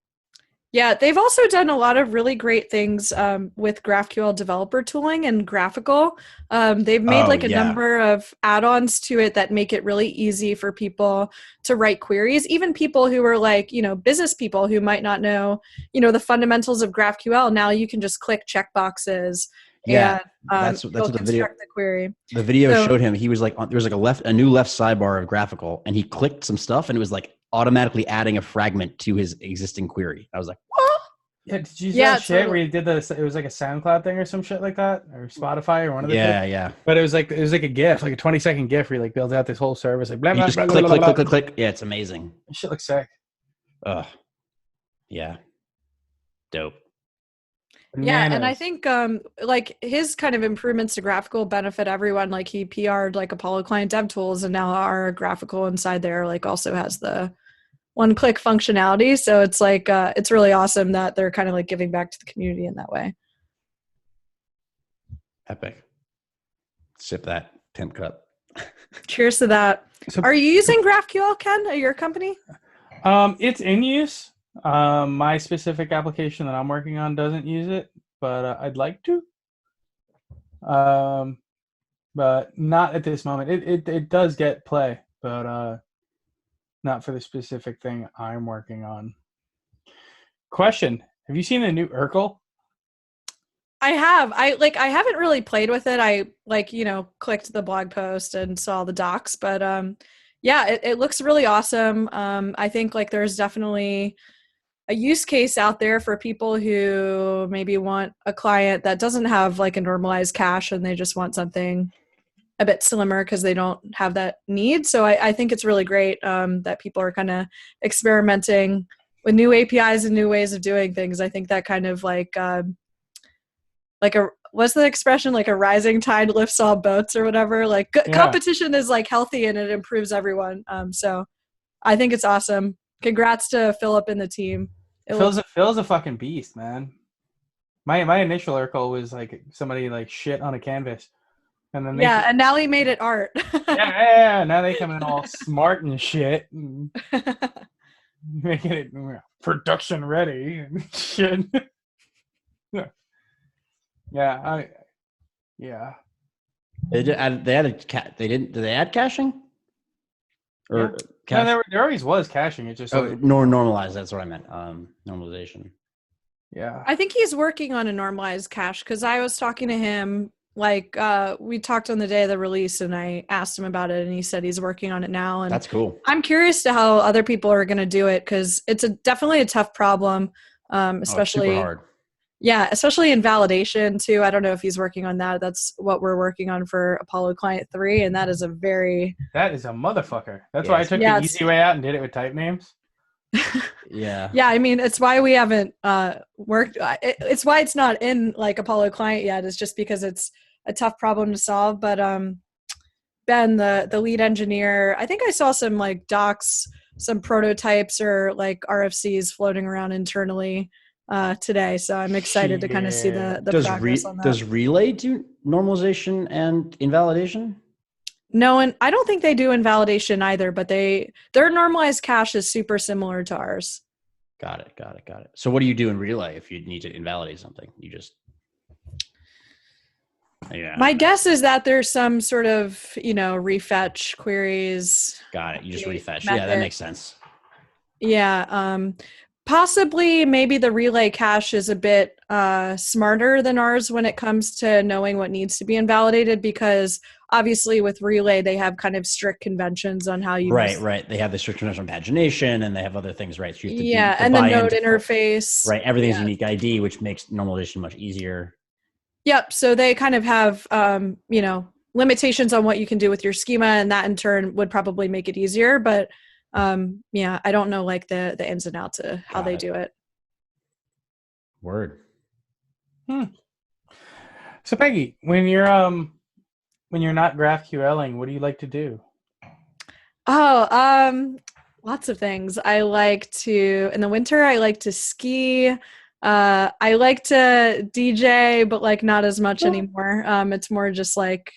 Yeah, they've also done a lot of really great things with GraphQL developer tooling and graphical. They've made a number of add-ons to it that make it really easy for people to write queries. Even people who are like, business people who might not know, the fundamentals of GraphQL. Now you can just click checkboxes. Yeah, and that's what the query. The video showed him. He was like, there was like a new left sidebar of graphical, and he clicked some stuff, and it was like automatically adding a fragment to his existing query. I was like, what? Yeah, did you see that shit where he did it was like a SoundCloud thing or some shit like that, or Spotify or one of the yeah. But it was like a GIF, like a 20-second GIF where he like builds out this whole service, like blah, blah, just blah, click, blah, click, blah, click, click, click. Yeah, it's amazing. This shit looks sick. Yeah, dope. Yeah, and I think like his kind of improvements to graphical benefit everyone. Like he PR'd like Apollo Client DevTools, and now our graphical inside there like also has the one-click functionality. So it's like it's really awesome that they're kind of like giving back to the community in that way. Epic. Sip that Tim cup. Cheers to that. So, are you using GraphQL, Ken, at your company? It's in use. My specific application that I'm working on doesn't use it, but I'd like to. But not at this moment. It does get play, but not for the specific thing I'm working on. Question: have you seen the new Urkel? I have. I haven't really played with it. I clicked the blog post and saw the docs, but yeah, it looks really awesome. I think like there's definitely a use case out there for people who maybe want a client that doesn't have like a normalized cache and they just want something a bit slimmer because they don't have that need. So I think it's really great that people are kind of experimenting with new APIs and new ways of doing things. I think that kind of what's the expression, like a rising tide lifts all boats or whatever. Like competition is like healthy and it improves everyone. So I think it's awesome. Congrats to Philip and the team. Phil's a fucking beast, man. My initial Urkel was like somebody like shit on a canvas, and then and now he made it art. yeah. Now they come in all smart and shit, and making it production ready and shit. Yeah. They did. They added. They didn't. Did they add caching? Or Yeah. cache? No, there always was caching. It just Normalized. That's what I meant. Normalization. Yeah. I think he's working on a normalized cache because I was talking to him like we talked on the day of the release and I asked him about it and he said he's working on it now. And That's cool. I'm curious to how other people are going to do it because it's definitely a tough problem, especially super hard. Yeah, especially in validation too. I don't know if he's working on that. That's what we're working on for Apollo Client 3, and that is a motherfucker. That's why I took the easy way out and did it with type names. Yeah. Yeah, I mean, it's why we haven't worked. It's why it's not in like Apollo Client yet. It's just because it's a tough problem to solve. But Ben, the lead engineer, I think I saw some like docs, some prototypes or like RFCs floating around internally today. So I'm excited to kind of see the progress on that. Does Relay do normalization and invalidation? No, and I don't think they do invalidation either, but their normalized cache is super similar to ours. Got it. So what do you do in Relay if you need to invalidate something? You just... Yeah. My guess is that there's some sort of, refetch queries. Got it. You just refetch. Method. Yeah, that makes sense. Yeah. Possibly maybe the Relay cache is a bit smarter than ours when it comes to knowing what needs to be invalidated because obviously with Relay they have kind of strict conventions on how you right. They have the strict convention on pagination and they have other things, right? So you have to and the node interface. Right. Everything's unique ID, which makes normalization much easier. Yep. So they kind of have limitations on what you can do with your schema, and that in turn would probably make it easier. But I don't know like the ins and outs of how they do it. Word. So Peggy, when you're not GraphQLing, what do you like to do? Lots of things. I like to in the winter. I like to ski. I like to DJ, but like not as much anymore. It's more just like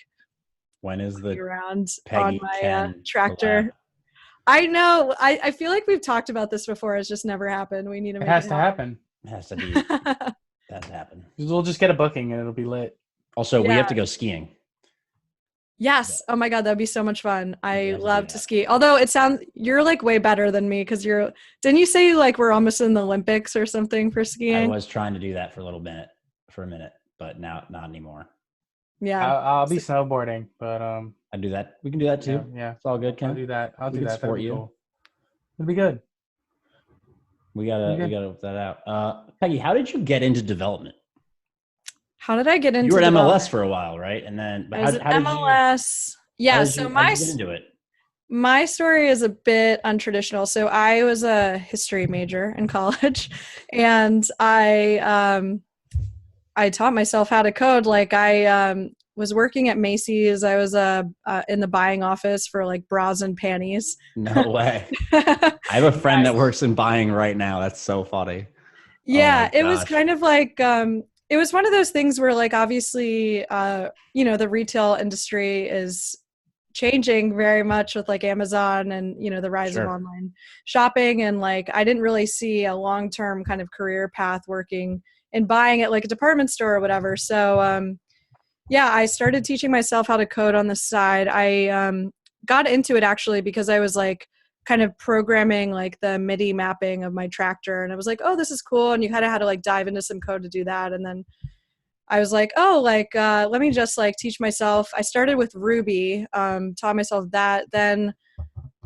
when is the around Peggy on my tractor. Collab? I know. I feel like we've talked about this before. It's just never happened. We need to make it happen. It has to be. That has to happen. We'll just get a booking and it'll be lit. Also, we have to go skiing. Yes. Oh my God, that'd be so much fun. I love to ski. Although you're like way better than me because didn't you say like we're almost in the Olympics or something for skiing? I was trying to do that for a minute, but now not anymore. Yeah. I'll be snowboarding, but I do that. We can do that too. Yeah. It's all good, Ken. I'll do that. I'll do that. Support you. Cool. It'll be good. We gotta whip that out. Peggy, how did you get into development? How did I get into? You were at MLS for a while, right? And then how did MLS. Yeah. So how did you get into it? My story is a bit untraditional. So I was a history major in college, and I taught myself how to code. Like I was working at Macy's. I was in the buying office for like bras and panties. No way. I have a friend that works in buying right now. That's so funny. Yeah, it was kind of like it was one of those things where like obviously the retail industry is changing very much with like Amazon and the rise of online shopping, and like I didn't really see a long-term kind of career path working and buying at like a department store or whatever. So I started teaching myself how to code on the side. I got into it actually because I was like kind of programming like the MIDI mapping of my tractor, and I was like, oh, this is cool. And you kind of had to like dive into some code to do that. And then I was like, let me just like teach myself. I started with Ruby, taught myself that, then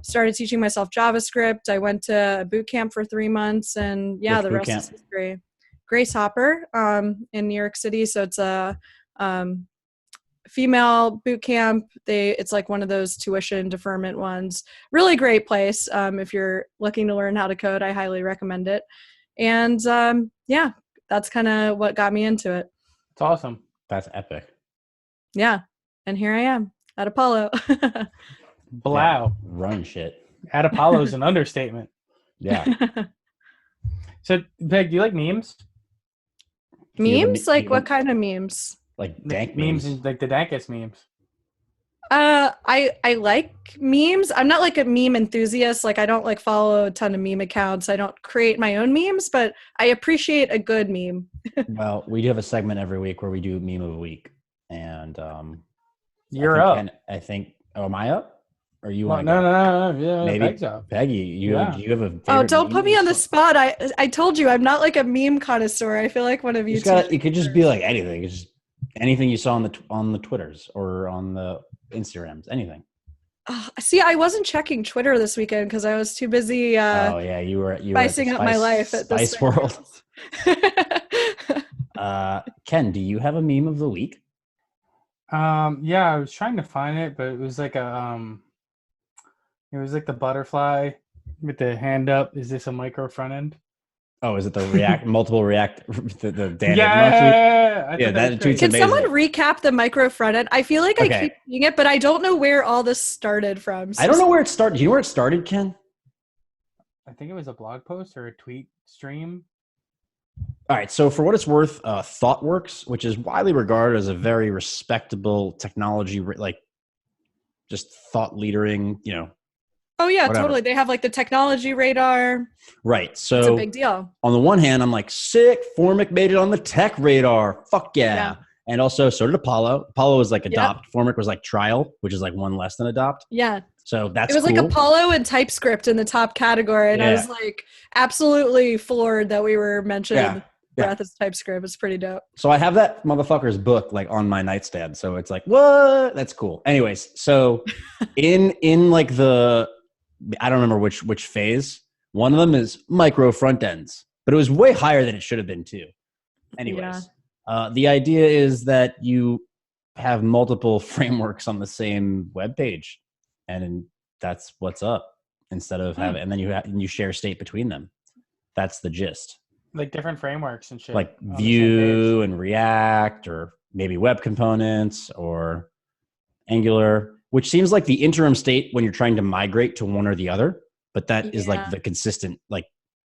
started teaching myself JavaScript. I went to a boot camp for 3 months, and the rest is history. Grace Hopper in New York City. So it's a female boot camp. It's like one of those tuition deferment ones. Really great place. If you're looking to learn how to code, I highly recommend it. And that's kind of what got me into it. It's awesome. That's epic. Yeah. And here I am at Apollo. Blow. Run shit. At Apollo is an understatement. Yeah. So, Peg, do you like memes? Memes? Like what kind of memes? Like dank memes. And like the dankest memes. I like memes. I'm not like a meme enthusiast. Like I don't like follow a ton of meme accounts. I don't create my own memes, but I appreciate a good meme. Well, we do have a segment every week where we do meme of the week, and You're up. I think. Oh, am I up? Or you No, want to no, go? no, no. Yeah, Maybe Peg's up. Peggy. Yeah. Do you have a favorite? Oh, don't meme put me you on the saw? spot. I told you I'm not like a meme connoisseur. I feel like one of you. It could just be like anything. It's just anything you saw on the Twitters or on the Instagrams. Anything. See, I wasn't checking Twitter this weekend because I was too busy Oh yeah, you were at the spicing up my life at this Spice World. Ken, do you have a meme of the week? Yeah, I was trying to find it, but it was like it was like the butterfly with the hand up. Is this a micro front end? Oh, is it the multiple React, the Dan Yeah, yeah, that tweet's Can amazing. someone recap the micro front end? I feel like I Okay. keep seeing it, but I don't know where all this started from. So I don't know where it started. Do you know where it started, Ken? I think it was a blog post or a tweet stream. All right. So for what it's worth, ThoughtWorks, which is widely regarded as a very respectable technology, like just thought leadering, Oh yeah, whatever. totally. They have like the technology radar. Right. So It's a big deal. on the one hand, I'm like, sick, Formic made it on the tech radar. Fuck yeah. Yeah. And also, so did Apollo. Apollo was like adopt. Formic was like trial, which is like one less than adopt. Yeah. So that's It was cool. like Apollo and TypeScript in the top category. And I was like absolutely floored that we were mentioning Breath as TypeScript. It's pretty dope. So I have that motherfucker's book like on my nightstand. So it's like, what? That's cool. Anyways, so in like I don't remember which phase. One of them is micro front ends, but it was way higher than it should have been too. Anyways, the idea is that you have multiple frameworks on the same web page, and that's what's up. Instead of having, and then you share state between them. That's the gist. Like different frameworks and shit. Like Vue and React, or maybe web components or Angular, which seems like the interim state when you're trying to migrate to one or the other. But that is like the consistent, like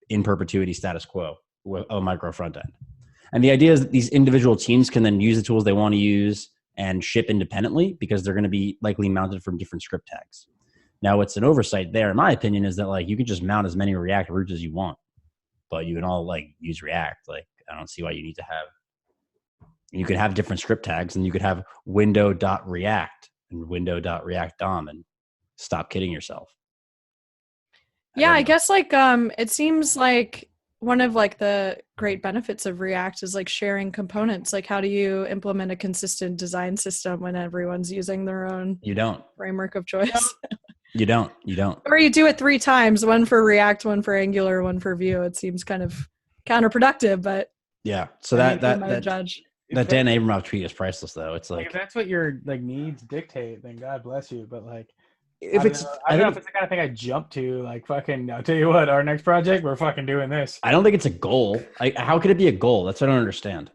in perpetuity status quo of a micro front end. And the idea is that these individual teams can then use the tools they want to use and ship independently because they're going to be likely mounted from different script tags. Now, what's an oversight there, in my opinion, is that like you can just mount as many React routes as you want, but you can all like use React. Like I don't see why you need to have. You could have different script tags, and you could have window.react and window.react DOM, and stop kidding yourself. Yeah, I guess like it seems like one of like the great benefits of React is like sharing components. Like how do you implement a consistent design system when everyone's using their own framework of choice? You don't. Or you do it 3 times, one for React, one for Angular, one for Vue. It seems kind of counterproductive, but yeah. So that Dan Abramov tweet is priceless though. It's like if that's what your like needs dictate, then God bless you. But like if I don't know if it's the kind of thing I jump to, like fucking I'll tell you what, our next project, we're fucking doing this. I don't think it's a goal. How could it be a goal? That's what I don't understand.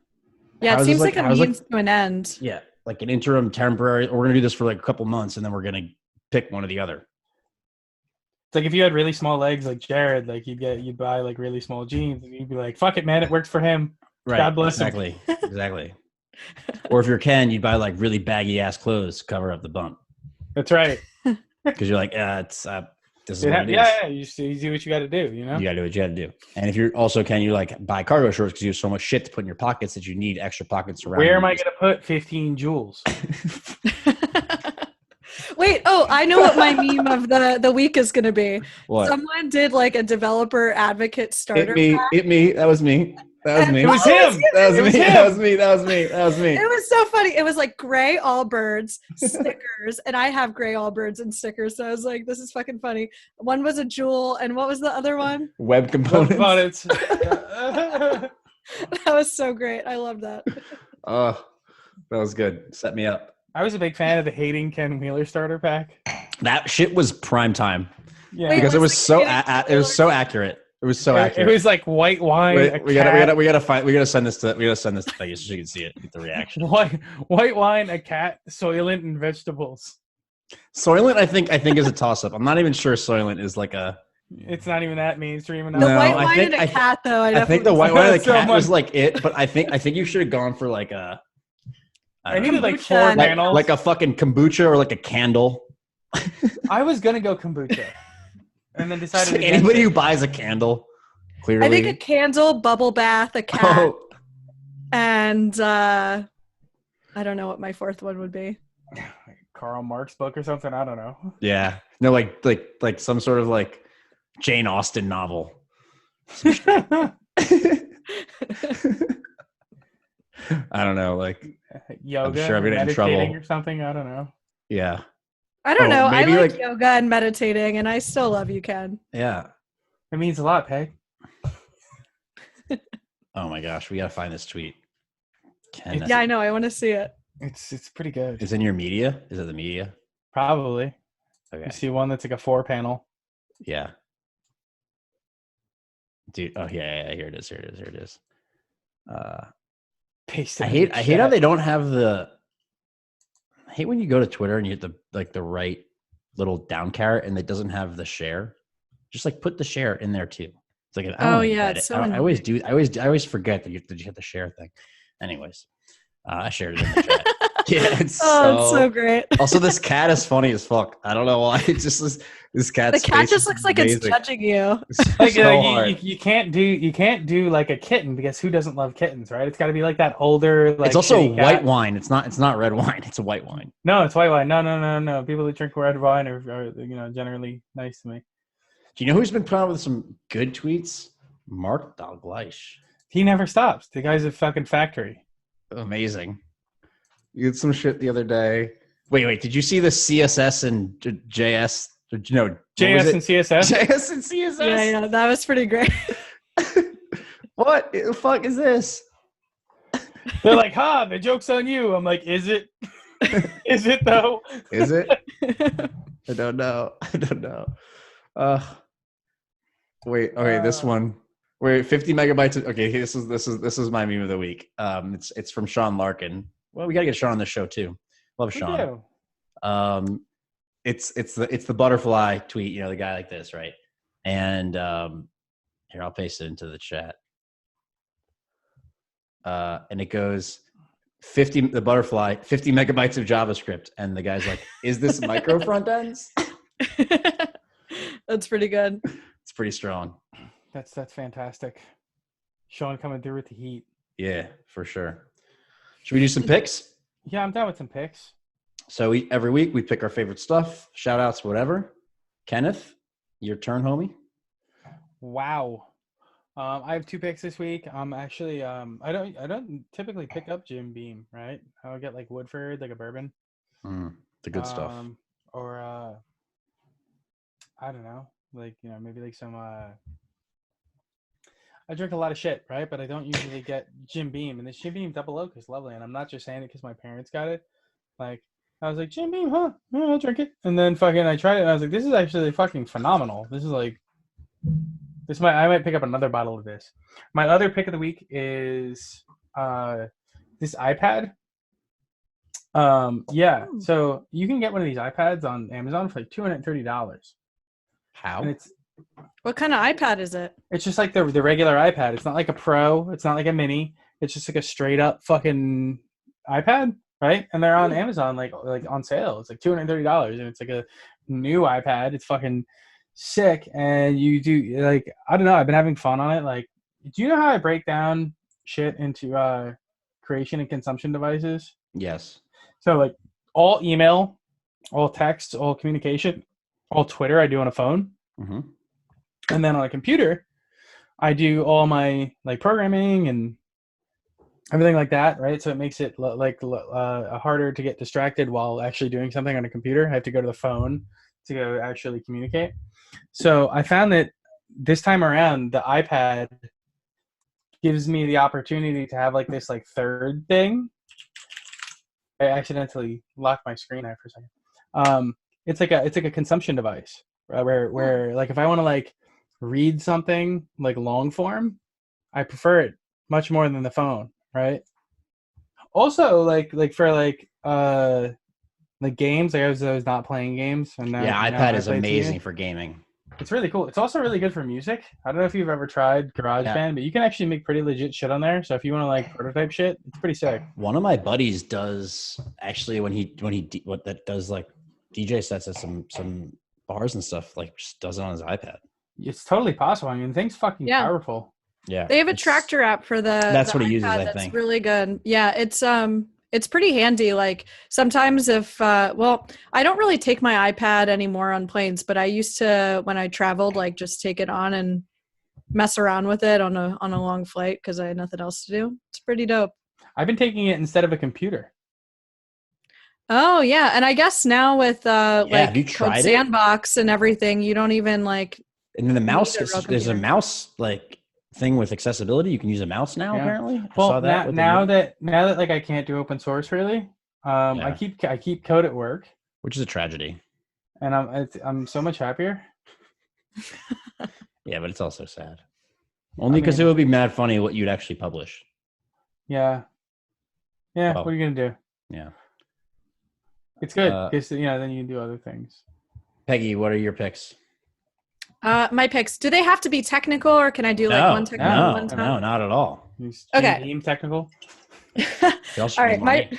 Yeah, it seems like a means to an end. Yeah, like an interim, temporary, or we're gonna do this for like a couple months and then we're gonna pick one or the other. It's like if you had really small legs like Jared, like you'd buy like really small jeans and you'd be like, fuck it, man, it works for him. Right. God bless him. Exactly. Or if you're Ken, you'd buy like really baggy ass clothes to cover up the bump. That's right. Because you're like, this is what it is. Yeah, you do what you got to do, you know? You got to do what you got to do. And if you're also Ken, you like buy cargo shorts because you have so much shit to put in your pockets that you need extra pockets around. Where am I going to put 15 joules? Wait, I know what my meme of the week is going to be. What? Someone did like a developer advocate starter pack. That was me. It was him. That was me. It was so funny. It was like gray Allbirds stickers, and I have gray Allbirds and stickers, so I was like, this is fucking funny. One was a jewel, and what was the other one? Web components. That was so great. I love that. Oh, that was good. Set me up. I was a big fan of the Hating Ken Wheeler starter pack. That shit was prime time. Yeah, because it was so accurate. It was so accurate. It was like white wine. We gotta send this to Peggy so she can see it. Get the reaction. White wine, a cat, Soylent, and vegetables. Soylent, I think is a toss up. I'm not even sure Soylent is like a. It's not even that mainstream enough. The white wine and a cat, though. I think the white wine and the cat was like it, but I think you should have gone for like a. I needed like Kombucha 4 and- panels. like a fucking kombucha or like a candle. I was gonna go kombucha, and then decided Like against anybody it. who buys a candle, clearly. I think a candle, bubble bath, a cat, Oh, and I don't know what my fourth one would be. Karl Marx book or something. I don't know. yeah. No, like some sort of like Jane Austen novel. I don't know. Like, Yoga, I'm sure I'm gonna get in meditating trouble. or something. I don't know. yeah. I don't know. I maybe like yoga and meditating, and I still love you, Ken. Yeah. It means a lot, Peg. Oh my gosh, we gotta find this tweet. Ken, It's- Yeah, I know. I want to see it. It's pretty good. is in your media? Is it the media? Probably. Okay. You see one that's like a 4-panel. Yeah. Dude. Oh yeah. Here it is. Here it is. Paste I it hate in how chat. they don't have the. I hate when you go to Twitter and you hit the right little down caret and it doesn't have the share. Just like put the share in there too. It's like I don't Yeah, get it's it. so I always do. I always forget that you hit the share thing. Anyways, I shared it in the chat. Yeah, it's It's so great. Also, this cat is funny as fuck. I don't know why. It just this cat's The cat face just is looks like it's amazing. judging you. It's Like, so hard. you can't do like a kitten because who doesn't love kittens, right? It's got to be like that older. Like It's also shitty white cat. wine. It's not red wine. It's a white wine. No, it's white wine. No. People that drink red wine are generally nice to me. Do you know who's been put out with some good tweets? Mark Dalgleish. He never stops. The guy's a fucking factory. Amazing. You did some shit the other day. Wait. Did you see the CSS and JS? No, JS and CSS. JS and CSS. Yeah, that was pretty great. What the fuck is this? They're like, the joke's on you. I'm like, is it? Is it though? Is it? I don't know. Wait. Okay, this one. Wait, 50 megabytes. Okay, this is my meme of the week. It's from Sean Larkin. Well, we gotta get Sean on the show too. Love We Sean. do. It's the butterfly tweet. The guy like this, right? And here, I'll paste it into the chat. And it goes 50 megabytes of JavaScript, and the guy's like, "Is this micro front ends?" That's pretty good. It's pretty strong. That's fantastic. Sean coming through with the heat. Yeah, for sure. Should we do some picks? Yeah, I'm down with some picks. So every week we pick our favorite stuff, shout outs, whatever. Kenneth, your turn, homie. Wow. I have 2 picks this week. Actually, I don't typically pick up Jim Beam, right? I'll get like Woodford, like a bourbon. The good stuff. Or I don't know, like maybe like some. I drink a lot of shit, right? But I don't usually get Jim Beam, and this Jim Beam Double Oak is lovely, and I'm not just saying it because my parents got it. Like I was like, Jim Beam, huh? Yeah, I'll drink it. And then I tried it, and I was like, this is actually fucking phenomenal. This is like. I might pick up another bottle of this. My other pick of the week is this iPad. Yeah, so you can get one of these iPads on Amazon for like $230. How? And What kind of iPad is it? it's just like the regular iPad. It's not like a Pro. It's not like a Mini. It's just like a straight up fucking iPad, right? And they're on Amazon like on sale. It's like $230, and it's like a new iPad. It's fucking sick, and you do like I don't know. I've been having fun on it. Like, do you know how I break down shit into creation and consumption devices? Yes. So like all email, all text, all communication, all Twitter I do on a phone, Mm-hmm. and then on a computer I do all my like programming and everything like that, right? So it makes it harder to get distracted while actually doing something on a computer. I have to go to the phone to go actually communicate. So I found that this time around, the iPad gives me the opportunity to have like this like third thing. I accidentally locked my screen there for a second. It's like a consumption device, right? Where like if I want to like read something like long form, I prefer it much more than the phone, right? Also, like for like games, like I was not playing games, and now Yeah, I iPad is play amazing TV. for gaming. It's really cool. It's also really good for music. I don't know if you've ever tried GarageBand, but you can actually make pretty legit shit on there. So if you want to like prototype shit, it's pretty sick. One of my buddies does actually when he does like DJ sets at some bars and stuff, like just does it on his iPad. It's totally possible. I mean, thing's fucking powerful. Yeah, They have a tractor app for that's the what he uses. iPad I that's think really good. Yeah, it's pretty handy. Like sometimes if well, I don't really take my iPad anymore on planes, but I used to when I traveled, like just take it on and mess around with it on a long flight because I had nothing else to do. It's pretty dope. I've been taking it instead of a computer. Oh yeah, and I guess now with have you like tried Code it? Sandbox and everything, you don't even like. And then the mouse, need a real there's a computer. mouse like thing with accessibility. You can use a mouse now. Yeah. Apparently, I Well, saw that with the now new- that like I can't do open source really, I keep code at work, which is a tragedy. and I'm so much happier. Yeah, but it's also sad. Only because it would be mad funny what you'd actually publish. Yeah. Well, what are you gonna do? Yeah. It's good because then you can do other things. Peggy, what are your picks? My picks. Do they have to be technical, or can I do like one technical one time? No, not at all. Okay. Team technical. All right,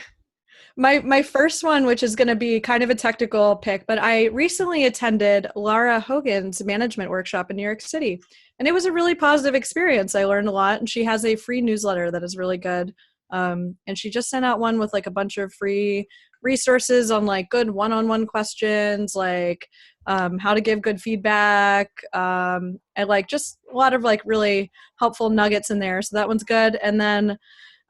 my first one, which is going to be kind of a technical pick, but I recently attended Laura Hogan's management workshop in New York City, and it was a really positive experience. I learned a lot, and she has a free newsletter that is really good. And she just sent out one with like a bunch of free resources on like good one-on-one questions, like how to give good feedback, and like just a lot of like really helpful nuggets in there. So that one's good. And then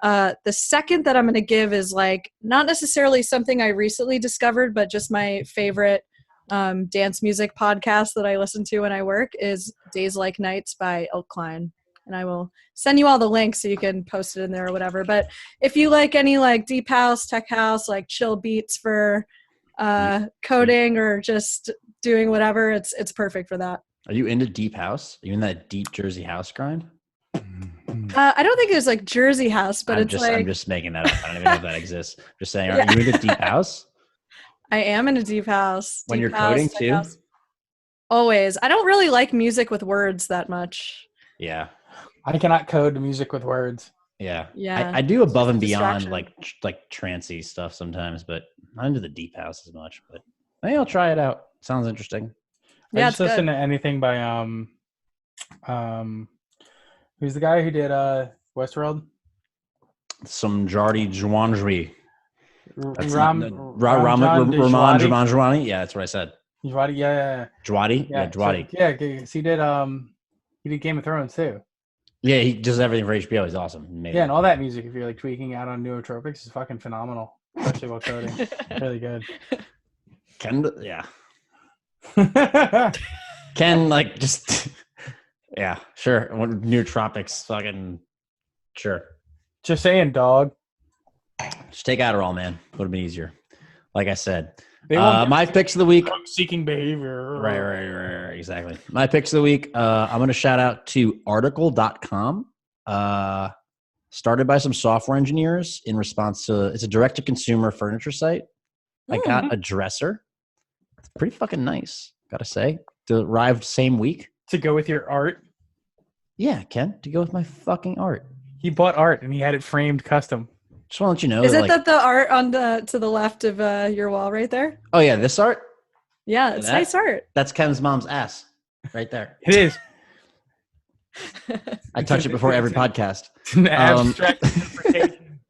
the second that I'm going to give is like not necessarily something I recently discovered, but just my favorite dance music podcast that I listen to when I work is Days Like Nights by Ilk Klein. And I will send you all the links so you can post it in there or whatever. But if you like any like deep house, tech house, like chill beats for coding or just doing whatever, it's perfect for that. Are you into deep house? Are you in that deep Jersey house grind? I don't think it's like Jersey House, but I'm just making that up. I don't even know if that exists. Just saying, are you into deep house? I am in a deep house. When deep you're house, coding tech too? house. Always. I don't really like music with words that much. Yeah. I cannot code music with words. Yeah. Yeah. I do above and beyond Distraction. like trancey stuff sometimes, but not into the deep house as much. But maybe I'll try it out. Sounds interesting. I Yeah, just it's listen good. to anything by who's the guy who did Westworld? Some Jardi Jwanjri. Raman Djawadi. Yeah, that's what I said. Djawadi, yeah. Djawadi? Yeah, Djawadi. So, yeah, 'cause he did Game of Thrones too. Yeah, he does everything for HBO. He's awesome. Yeah, and all that music, if you're like tweaking out on nootropics, is fucking phenomenal. Especially while coding. Really good. Ken, like, just, yeah, sure. Nootropics, fucking, sure. Just saying, dog. Just take Adderall, man. Would have been easier. Like I said. My picks of the week. Seeking behavior. Right. Exactly. My picks of the week. I'm going to shout out to article.com. Started by some software engineers in response to, it's a direct-to-consumer furniture site. I got a dresser. It's pretty fucking nice, gotta say. Arrived same week. To go with your art? Yeah, Ken, to go with my fucking art. He bought art and he had it framed custom. Just want to let you know. Is it that the art on to the left of your wall right there? Oh, yeah, this art? Yeah, it's nice art. That's Ken's mom's ass right there. It is. I touch it before every podcast. It's an abstract interpretation.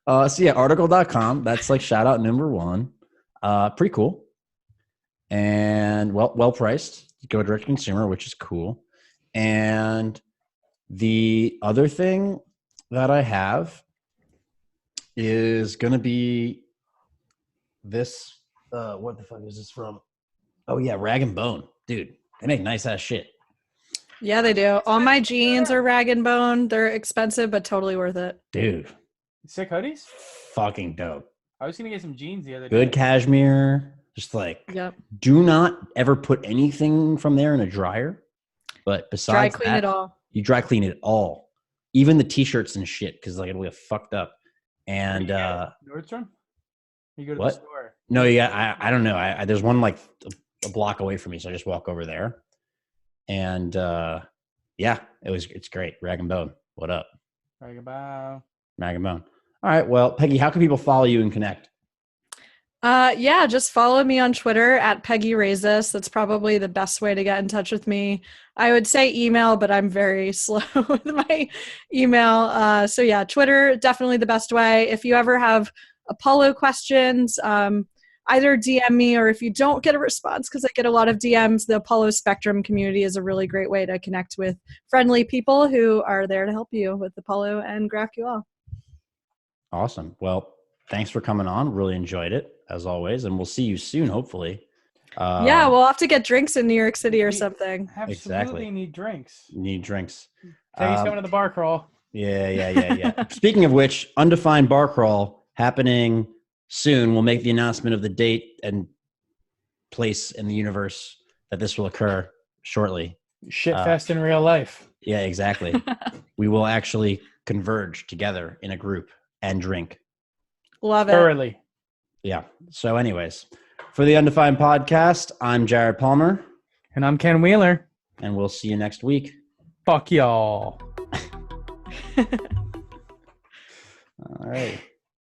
So yeah, article.com. That's like shout out number one. Pretty cool. And well priced. You go direct to consumer, which is cool. And the other thing that I have is going to be this. What the fuck is this from? Oh yeah, Rag and Bone. Dude, they make nice ass shit. Yeah, they do. All my jeans are Rag and Bone. They're expensive, but totally worth it. Dude. Sick hoodies? Fucking dope. I was going to get some jeans the other day. Good cashmere. Just like, do not ever put anything from there in a dryer. But besides dry clean it all. You dry clean it all. Even the t-shirts and shit, because like it'll get fucked up. And Nordstrom? You go to what? the store. No, yeah, I don't know. There's one like a block away from me, so I just walk over there. And yeah, it's great. Rag and Bone. What up? Rag and Bone. Rag and Bone. All right. Well, Peggy, how can people follow you and connect? Yeah, just follow me on Twitter at Peggy Rayzis. That's probably the best way to get in touch with me. I would say email, but I'm very slow with my email. So yeah, Twitter, definitely the best way. If you ever have Apollo questions, either DM me, or if you don't get a response, because I get a lot of DMs, the Apollo Spectrum community is a really great way to connect with friendly people who are there to help you with Apollo and GraphQL. Awesome. Well, thanks for coming on. Really enjoyed it, as always. And we'll see you soon, hopefully. Yeah, we'll have to get drinks in New York City or something. Absolutely Exactly. need drinks. Need drinks. Peggy's coming to the bar crawl. Yeah. Speaking of which, Undefined bar crawl happening soon. We'll make the announcement of the date and place in the universe that this will occur shortly. Shitfest in real life. Yeah, exactly. We will actually converge together in a group and drink. Love it. Thoroughly. Yeah. So anyways, for the Undefined podcast, I'm Jared Palmer. And I'm Ken Wheeler. And we'll see you next week. Fuck y'all. All right.